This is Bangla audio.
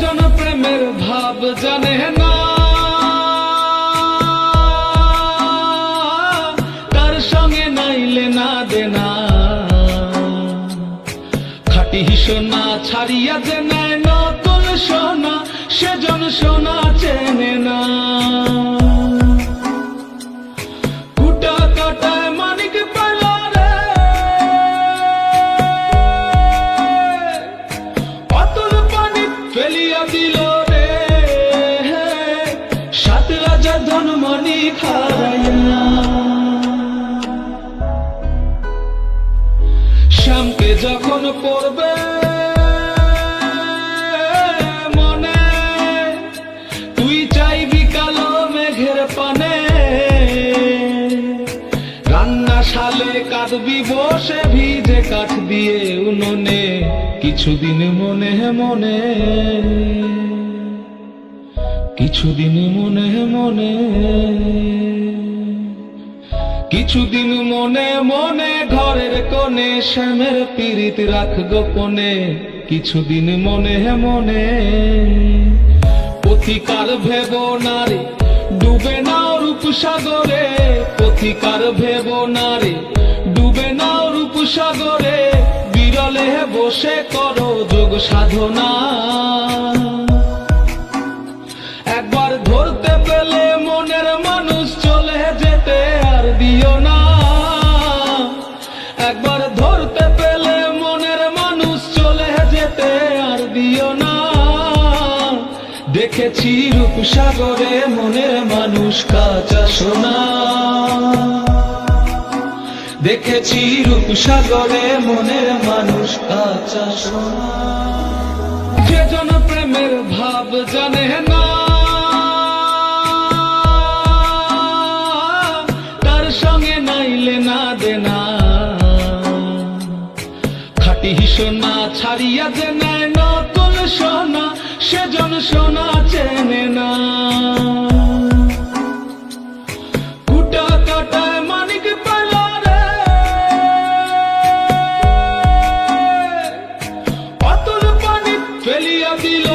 জন প্রেমের ভাব জানে না, তার সঙ্গে নাইলে না দেনা। খাঁটি সোনা ছাড়িয়া যে নেয় নতুন সোনা, সেজন সোনা চেনে না। কুটা কাটায় মানিক পেল রে, অতুল পানি ফেলিয়া দিল রে, সাত রাজার ধন মানিক হারাইয়া। শ্যামকে যখন পড়বে মনে, তুই চাইবি কালো মেঘের পানে। রান্না শালে কাঁদবি বসে ভিজে কাঠ দিয়ে উনুনে, কিছুদিন মনে মনে, কিছুদিন মনে মনে, কিছুদিন মনে মনে ঘরের কোণে শ্যামের পীড়িত রাখ গোপনে। কিছুদিন মনে মনে, পথিকার ভেব নারে ডুবে নাও রূপসাগরে, পথিকার ভেব নারে ডুবে নাও রূপসাগরে। বিরলে বসে করো যোগ সাধনা, একবার ধরতে পেলে মনের মানুষ চলে যেতে আর দিও না। একবার ধরতে পেলে মনের মানুষ চলে যেতে আর দিও না। দেখেছি রূপসাগরে মনের মানুষ কাঁচা সোনা, দেখেছি রূপসাগরে মনের মানুষ কাঁচা সোনা। যে জন প্রেমের ভাব জানে না, তার সঙ্গে নাইলে না দেনা। খাঁটি সোনা ছাড়িয়া যে নেয় নতুন সোনা, সেজন সোনা চেনে না। কুটা কাটায় মানিক পেল রে, অতুল পানি ফেলিয়া দিল